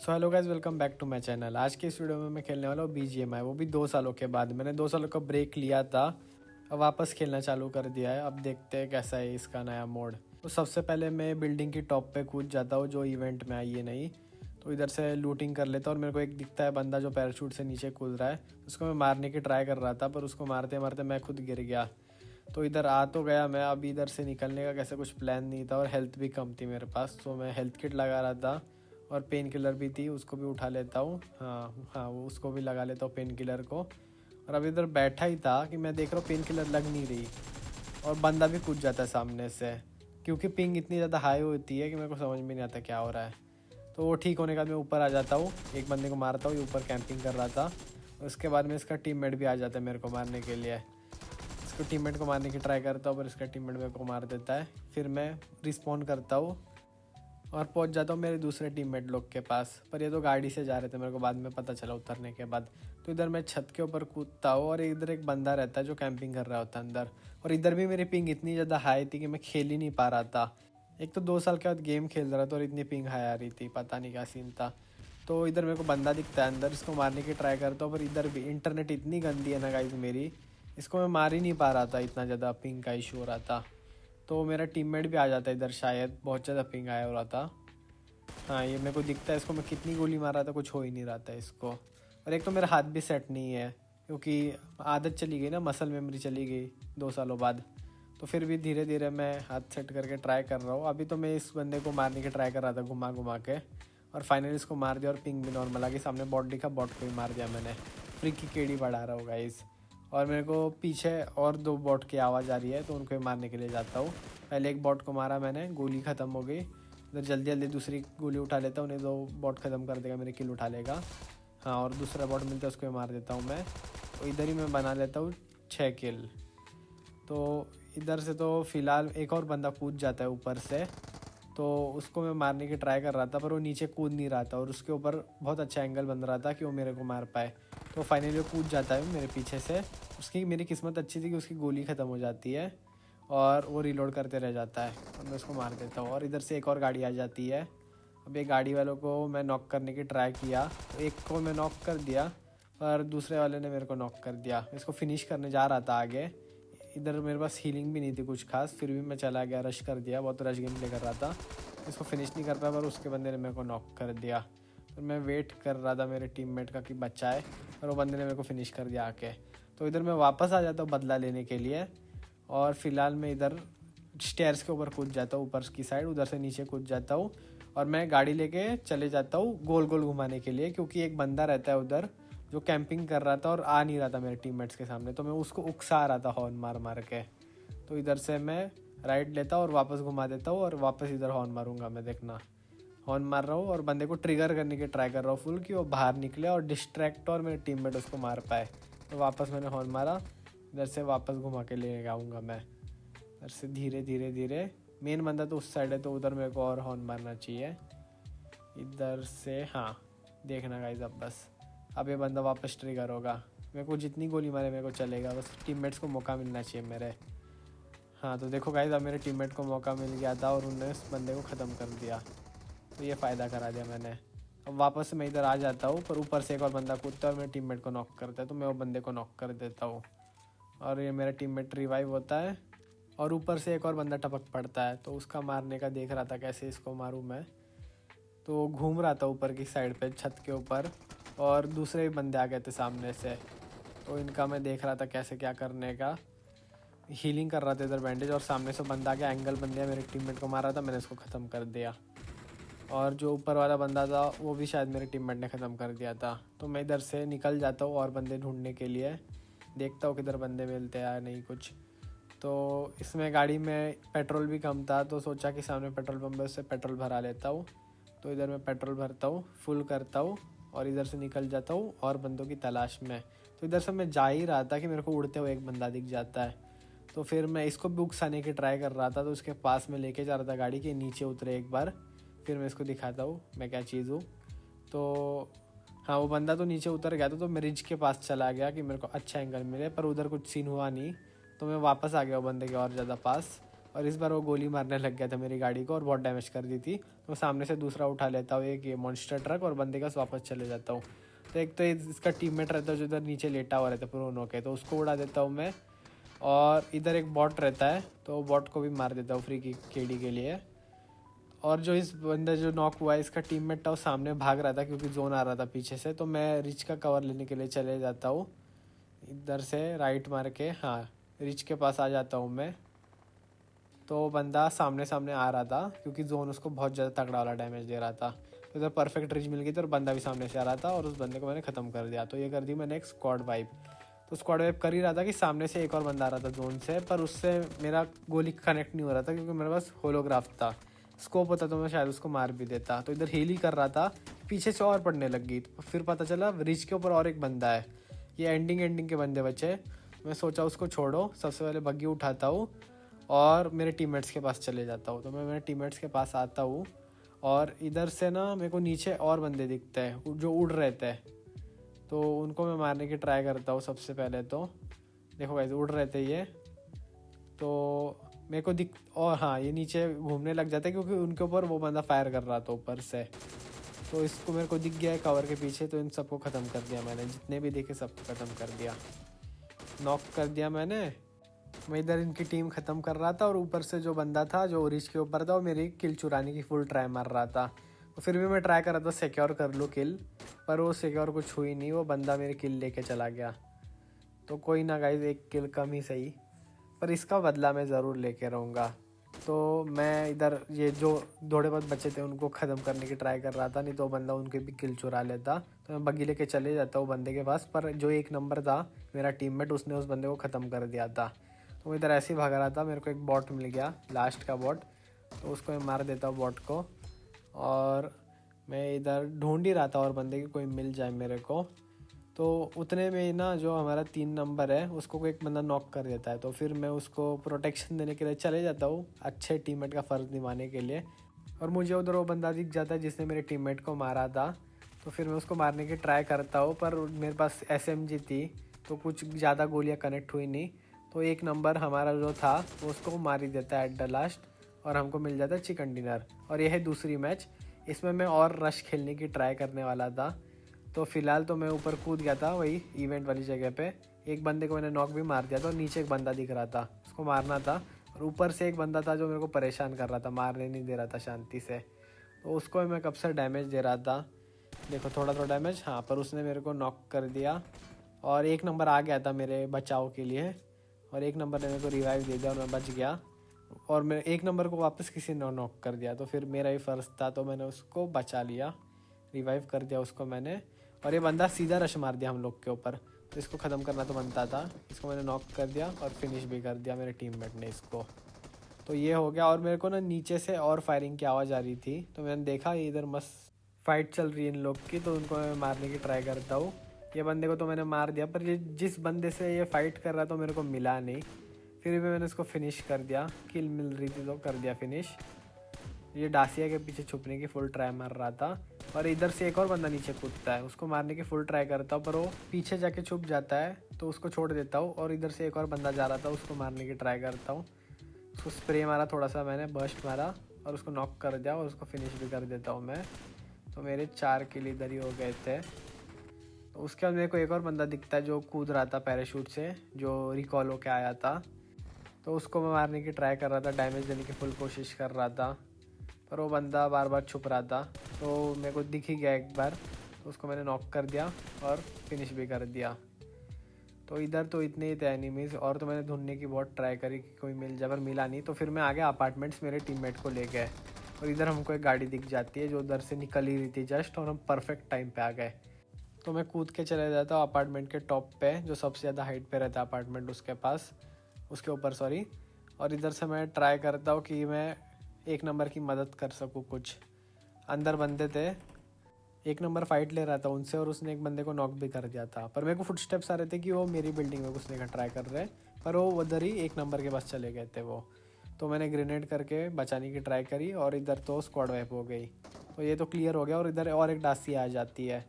So hello guys, welcome back to my channel. आज के इस वीडियो में मैं खेलने वाला हूँ BGMI, वो भी 2 सालों के बाद। मैंने 2 सालों का ब्रेक लिया था, अब वापस खेलना चालू कर दिया है। अब देखते हैं कैसा है इसका नया मोड। तो सबसे पहले मैं बिल्डिंग की टॉप पे कूद जाता हूँ, जो इवेंट में आई है नहीं। तो इधर से लूटिंग कर लेता हूँ और मेरे को एक दिखता है बंदा जो पैराशूट से नीचे कूद रहा है। उसको मैं मारने की ट्राई कर रहा था, पर उसको मारते मारते मैं खुद गिर गया। तो इधर आ तो गया मैं, अब इधर से निकलने का कैसे कुछ प्लान नहीं था और हेल्थ भी कम थी मेरे पास, तो मैं हेल्थ किट लगा रहा था और पेन किलर भी थी, उसको भी उठा लेता हूँ। हाँ हाँ, वो उसको भी लगा लेता हूँ, पेन किलर को। और अब इधर बैठा ही था कि मैं देख रहा हूँ पेन किलर लग नहीं रही और बंदा भी कूद जाता है सामने से, क्योंकि पिंग इतनी ज़्यादा हाई होती है कि मेरे को समझ में नहीं आता क्या हो रहा है। तो वो ठीक होने के बाद मैं ऊपर आ जाता हूँ, एक बंदे को मारता हूँ, ये ऊपर कैंपिंग कर रहा था। उसके बाद में इसका टीममेट भी आ जाता है मेरे को मारने के लिए। इसको टीममेट को मारने की ट्राई करता हूँ, पर इसका टीममेट मेरे को मार देता है। फिर मैं रिस्पॉन्ड करता हूँ और पहुंच जाता हूँ मेरे दूसरे टीममेट लोग के पास, पर ये तो गाड़ी से जा रहे थे, मेरे को बाद में पता चला उतरने के बाद। तो इधर मैं छत के ऊपर कूदता हूँ और इधर एक बंदा रहता है जो कैंपिंग कर रहा होता है अंदर। और इधर भी मेरी पिंग इतनी ज़्यादा हाई थी कि मैं खेल ही नहीं पा रहा था। एक तो 2 साल के बाद गेम खेल रहा था और इतनी पिंग हाई आ रही थी, पता नहीं क्या सीन था। तो इधर मेरे को बंदा दिखता है अंदर, इसको मारने की ट्राई करता हूँ, पर इधर भी इंटरनेट इतनी गंदी है ना गाइस मेरी, इसको मैं मार ही नहीं पा रहा था, इतना ज़्यादा पिंग का इशू हो रहा था। तो मेरा टीममेट भी आ जाता है इधर, शायद बहुत ज़्यादा पिंग आया हो रहा था। हाँ, ये मेरे को दिखता है, इसको मैं कितनी गोली मार रहा था, कुछ हो ही नहीं रहा था इसको। और एक तो मेरा हाथ भी सेट नहीं है, क्योंकि आदत चली गई ना, मसल मेमोरी चली गई 2 सालों बाद। तो फिर भी धीरे धीरे मैं हाथ सेट करके ट्राई कर रहा हूँ। अभी तो मैं इस बंदे को मारने की ट्राई कर रहा था घुमा घुमा के, और फाइनली इसको मार दिया और पिंग भी नॉर्मल आ गई। सामने बॉट दिखा, बॉट को भी मार दिया मैंने। फ्री की केडी बढ़ा रहा होगा इस। और मेरे को पीछे और 2 बॉट की आवाज़ आ रही है, तो उनको भी मारने के लिए जाता हूँ। पहले एक बॉट को मारा मैंने, गोली ख़त्म हो गई। इधर जल्दी जल्दी दूसरी गोली उठा लेता हूँ, उन्हें 2 बॉट ख़त्म कर देगा, मेरे किल उठा लेगा। हाँ, और दूसरा बॉट मिलता है, उसको भी मार देता हूँ मैं। तो इधर ही मैं बना लेता हूँ 6 किल। तो इधर से तो फ़िलहाल एक और बंदा कूद जाता है ऊपर से, तो उसको मैं मारने की ट्राई कर रहा था, पर वो नीचे कूद नहीं रहा था और उसके ऊपर बहुत अच्छा एंगल बन रहा था कि वो मेरे को मार पाए। तो फाइनली वो कूद जाता है मेरे पीछे से। उसकी मेरी किस्मत अच्छी थी कि उसकी गोली ख़त्म हो जाती है और वो रिलोड करते रह जाता है और मैं उसको मार देता हूँ। और इधर से एक और गाड़ी आ जाती है। अब एक गाड़ी वालों को मैं नॉक करने की ट्राई किया, तो एक को मैं नॉक कर दिया, पर दूसरे वाले ने मेरे को नॉक कर दिया। इसको फिनिश करने जा रहा था आगे। इधर मेरे पास हीलिंग भी नहीं थी कुछ खास, फिर भी मैं चला गया, रश कर दिया, बहुत रश गेम प्ले कर रहा था। इसको फिनिश नहीं कर पाया, पर उसके बंदे ने मेरे को नॉक कर दिया। तो मैं वेट कर रहा था मेरे टीममेट का कि बचाए, पर वो बंदे ने मेरे को फिनिश कर दिया आके। तो इधर मैं वापस आ जाता हूँ बदला लेने के लिए, और फिलहाल मैं इधर स्टेयर्स के ऊपर कूद जाता हूँ, ऊपर की साइड, उधर से नीचे कूद जाता हूँ। और मैं गाड़ी लेके चले जाता हूँ गोल गोल घुमाने के लिए, क्योंकि एक बंदा रहता है उधर जो कैंपिंग कर रहा था और आ नहीं रहा था मेरे टीममेट्स के सामने, तो मैं उसको उकसा रहा था हॉर्न मार मार के। तो इधर से मैं राइट लेता हूँ और वापस घुमा देता हूँ, और वापस इधर हॉर्न मारूंगा मैं, देखना। हॉर्न मार रहा हूँ और बंदे को ट्रिगर करने की ट्राई कर रहा हूँ फुल, कि वो बाहर निकले और डिस्ट्रैक्ट और मेरे टीममेट उसको मार पाए। तो वापस मैंने हॉर्न मारा, इधर से वापस घुमा के ले आऊँगा मैं। इधर से धीरे धीरे धीरे, मेन बंदा तो उस साइड है, तो उधर मेरे को और हॉर्न मारना चाहिए। इधर से हाँ, देखना गाइस, अब बस अब ये बंदा वापस ट्रिगर होगा। मेरे को जितनी गोली मारे मेरे को चलेगा, बस टीममेट्स को मौका मिलना चाहिए मेरे। हाँ, तो देखो गाइस, अब मेरे टीममेट को मौका मिल गया था और उन्होंने उस बंदे को ख़त्म कर दिया। तो ये फ़ायदा करा दिया मैंने। अब वापस से मैं इधर आ जाता हूँ, पर ऊपर से एक और बंदा कूदता है और मेरे टीममेट को नॉक करता है, तो मैं वो बंदे को नॉक कर देता हूँ और ये मेरा टीममेट रिवाइव होता है। और ऊपर से एक और बंदा टपक पड़ता है, तो उसका मारने का देख रहा था कैसे इसको मारूँ मैं। तो घूम रहा था ऊपर की साइड पे छत के ऊपर, और दूसरे भी बंदे आ गए थे सामने से, तो इनका मैं देख रहा था कैसे क्या करने का। हीलिंग कर रहा था इधर बैंडेज, और सामने से बंदा आ गया, एंगल बन गया, मेरे टीममेट को मारा था, मैंने इसको ख़त्म कर दिया। और जो ऊपर वाला बंदा था वो भी शायद मेरे टीममेट ने ख़त्म कर दिया था। तो मैं इधर से निकल जाता हूँ और बंदे ढूंढने के लिए, देखता हूँ किधर बंदे मिलते हैं या नहीं कुछ। तो इसमें गाड़ी में पेट्रोल भी कम था, तो सोचा कि सामने पेट्रोल पंप है, उससे पेट्रोल भरा लेता हूँ। तो इधर मैं पेट्रोल भरता हूँ, फुल करता हूँ और इधर से निकल जाता हूँ और बंदों की तलाश में। तो इधर से मैं जा ही रहा था कि मेरे को उड़ते हुए एक बंदा दिख जाता है, तो फिर मैं इसको भी उकसाने की ट्राई कर रहा था। तो उसके पास में लेके जा रहा था गाड़ी के, नीचे उतरे एक बार, फिर मैं इसको दिखाता हूँ मैं क्या चीज़ हूँ। तो हाँ, वो बंदा तो नीचे उतर गया था, तो मैं रिज के पास चला गया कि मेरे को अच्छा एंगल मिले, पर उधर कुछ सीन हुआ नहीं। तो मैं वापस आ गया वो बंदे के और ज़्यादा पास, और इस बार वो गोली मारने लग गया था मेरी गाड़ी को और बहुत डैमेज कर दी थी। तो सामने से दूसरा उठा लेता हूँ एक ये मॉन्स्टर ट्रक और बंदे का वापस चले जाता हूँ। तो एक तो इसका टीममेट रहता है जो इधर नीचे लेटा हुआ रहता है प्रोन होके, तो उसको उड़ा देता हूँ मैं। और इधर एक बॉट रहता है तो बॉट को भी मार देता हूँ फ्री की केडी के लिए। और जो इस बंदा जो नॉक हुआ है इसका टीममेट था वो सामने भाग रहा था क्योंकि जोन आ रहा था पीछे से, तो मैं रिच का कवर लेने के लिए चले जाता हूँ इधर से राइट मार के। हाँ, रिच के पास आ जाता हूँ मैं। तो बंदा सामने सामने आ रहा था क्योंकि जोन उसको बहुत ज़्यादा तगड़ा वाला डैमेज दे रहा था। तो इधर परफेक्ट रिच मिल गई थी और बंदा भी सामने से आ रहा था और उस बंदे को मैंने ख़त्म कर दिया। तो ये कर दी मैंने एक स्क्वाड वाइप। तो स्क्वाड वाइप कर ही रहा था कि सामने से एक और बंदा आ रहा था जोन से, पर उससे मेरा गोली कनेक्ट नहीं हो रहा था क्योंकि मेरे पास होलोग्राफ था। स्कोप होता तो मैं शायद उसको मार भी देता। तो इधर हील ही कर रहा था, पीछे से और पड़ने लग गई। तो फिर पता चला रिच के ऊपर और एक बंदा है। ये एंडिंग के बंदे बचे। मैं सोचा उसको छोड़ो, सबसे पहले बग्गी उठाता हूँ और मेरे टीममेट्स के पास चले जाता हूँ। तो मैं मेरे टीममेट्स के पास आता हूँ और इधर से ना मेरे को नीचे और बंदे दिखते हैं जो उड़ रहे थे, तो उनको मैं मारने की ट्राई करता हूँ। सबसे पहले तो देखो गाइस उड़ रहे थे ये, तो मेरे को दिख और हाँ ये नीचे घूमने लग जाते क्योंकि उनके ऊपर वो बंदा फायर कर रहा था ऊपर से। तो इसको मेरे को दिख गया है कवर के पीछे, तो इन सबको ख़त्म कर दिया मैंने, जितने भी देखे सबको ख़त्म कर दिया, नॉक कर दिया मैंने। मैं इधर इनकी टीम ख़त्म कर रहा था और ऊपर से जो बंदा था जो रिच के ऊपर था वो मेरी किल चुराने की फुल ट्राई मार रहा था। तो फिर भी मैं ट्राई कर रहा था सिक्योर कर लूँ किल, पर वो सिक्योर कुछ हुई नहीं, वो बंदा मेरी किल लेके चला गया। तो कोई ना गाइस, एक किल कम ही सही, पर इसका बदला मैं ज़रूर लेके रहूँगा। तो मैं इधर ये जो थोड़े बहुत बच्चे थे उनको ख़त्म करने की ट्राई कर रहा था, नहीं तो बंदा उनके भी किल चुरा लेता। तो मैं बग्गी लेके चले जाता हूँ बंदे के पास, पर जो एक नंबर था मेरा टीममेट उसने उस बंदे को ख़त्म कर दिया था। तो मैं इधर ऐसे ही भाग रहा था, मेरे को एक बॉट मिल गया, लास्ट का बॉट, तो उसको मैं मार देता हूँ बॉट को। और मैं इधर ढूंढ ही रहा था और बंदे की कोई मिल जाए मेरे को। तो उतने में ना जो हमारा 3 नंबर है उसको एक बंदा नॉक कर देता है। तो फिर मैं उसको प्रोटेक्शन देने के लिए चले जाता हूँ, अच्छे टीममेट का फ़र्ज निभाने के लिए। और मुझे उधर वो बंदा दिख जाता है जिसने मेरे टीममेट को मारा था। तो फिर मैं उसको मारने की ट्राई करता हूँ, पर मेरे पास SMG थी तो कुछ ज़्यादा गोलियाँ कनेक्ट हुई नहीं। तो एक नंबर हमारा जो था वो उसको मार ही देता है एट द लास्ट, और हमको मिल जाता है चिकन डिनर। और यह है दूसरी मैच, इसमें मैं और रश खेलने की ट्राई करने वाला था। तो फिलहाल तो मैं ऊपर कूद गया था वही इवेंट वाली जगह पे, एक बंदे को मैंने नॉक भी मार दिया था और नीचे एक बंदा दिख रहा था उसको मारना था। और ऊपर से एक बंदा था जो मेरे को परेशान कर रहा था, मारने नहीं दे रहा था शांति से, तो उसको मैं कब से डैमेज दे रहा था, देखो थोड़ा थोड़ा डैमेज। हाँ, पर उसने मेरे को नॉक कर दिया और एक नंबर आ गया था मेरे बचाव के लिए, और एक नंबर ने मेरे को रिवाइव दे दिया और मैं बच गया। और मेरे एक नंबर को वापस किसी ने नॉक कर दिया, तो फिर मेरा ही फ़र्ज था, तो मैंने उसको बचा लिया, रिवाइव कर दिया उसको मैंने। और ये बंदा सीधा रश मार दिया हम लोग के ऊपर, तो इसको ख़त्म करना तो बनता था। इसको मैंने नॉक कर दिया और फिनिश भी कर दिया मेरे टीममेट ने इसको। तो ये हो गया। और मेरे को ना नीचे से और फायरिंग की आवाज़ आ रही थी, तो मैंने देखा इधर मस्त फाइट चल रही है इन लोग की, तो उनको मैं मारने की ट्राई करता हूँ। ये बंदे को तो मैंने मार दिया, पर ये जिस बंदे से ये फाइट कर रहा था मेरे को मिला नहीं, फिर भी मैंने इसको फिनिश कर दिया, किल मिल रही थी तो कर दिया फिनिश। ये डासिया के पीछे छुपने की फुल ट्राई मार रहा था, और इधर से एक और बंदा नीचे कूदता है, उसको मारने की फुल ट्राई करता हूँ पर वो पीछे जाके छुप जाता है, तो उसको छोड़ देता हूँ। और इधर से एक और बंदा जा रहा था, उसको मारने की ट्राई करता हूँ। उसको स्प्रे मारा थोड़ा सा मैंने, बर्स्ट मारा और उसको नॉक कर दिया और उसको फिनिश भी कर देता हूँ मैं। तो मेरे 4 किल इधर ही हो गए थे। तो उसके बाद मेरे को एक और बंदा दिखता है जो कूद रहा था पैराशूट से, जो रिकॉल होके आया था, तो उसको मैं मारने की ट्राई कर रहा था, डैमेज देने की फुल कोशिश कर रहा था, पर वो बंदा बार बार छुप रहा था। तो मेरे को दिख ही गया एक बार, तो उसको मैंने नॉक कर दिया और फिनिश भी कर दिया। तो इधर तो इतने ही थे एनिमीज़, और तो मैंने ढूंढने की बहुत ट्राई करी कि कोई मिल जाए, पर मिला नहीं। तो फिर मैं आ गया अपार्टमेंट्स मेरे टीममेट को ले गए, और इधर हमको एक गाड़ी दिख जाती है जो उधर से निकल ही रही थी जस्ट, और हम परफेक्ट टाइम पे आ गए। तो मैं कूद के चले जाता हूँ अपार्टमेंट के टॉप पे, जो सबसे ज़्यादा हाइट पे रहता है अपार्टमेंट उसके पास, उसके ऊपर सॉरी। और इधर से मैं ट्राई करता हूँ कि मैं एक नंबर की मदद कर सकूँ। कुछ अंदर बंदे थे, एक नंबर फाइट ले रहा था उनसे, और उसने एक बंदे को नॉक भी कर दिया था, पर मेरे को फुटस्टेप्स आ रहे थे कि वो मेरी बिल्डिंग में घुसने का ट्राई कर रहे हैं, पर वो उधर ही एक नंबर के पास चले गए थे वो। तो मैंने ग्रेनेड करके बचाने की ट्राई करी, और इधर तो स्क्वाड वाइप हो गई। तो ये तो क्लियर हो गया, और इधर और एक डासी आ जाती है,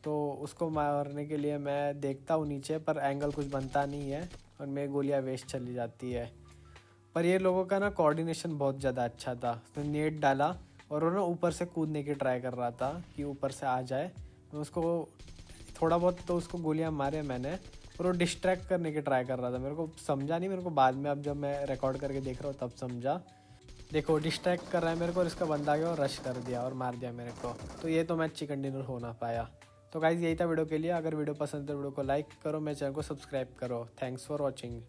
तो उसको मारने के लिए मैं देखता हूँ नीचे, पर एंगल कुछ बनता नहीं है और मेरी गोलियाँ वेस्ट चली जाती है। पर ये लोगों का ना कोऑर्डिनेशन बहुत ज़्यादा अच्छा था, उसने नेट डाला और वो ना ऊपर से कूदने की ट्राई कर रहा था कि ऊपर से आ जाए। मैं उसको थोड़ा बहुत तो उसको गोलियां मारे मैंने, और वो डिस्ट्रैक्ट करने की ट्राई कर रहा था। मेरे को समझा नहीं, मेरे को बाद में अब जब मैं रिकॉर्ड करके देख रहा हूँ तब समझा। देखो डिस्ट्रैक्ट कर रहा है मेरे को, और इसका बंदा आ गया और रश कर दिया और मार दिया मेरे को। तो ये तो मैच कंटिन्यू हो ना पाया। तो गाइज़ यही था वीडियो के लिए। अगर वीडियो पसंद है तो वीडियो को लाइक करो, मेरे चैनल को सब्सक्राइब करो। Thanks for watching.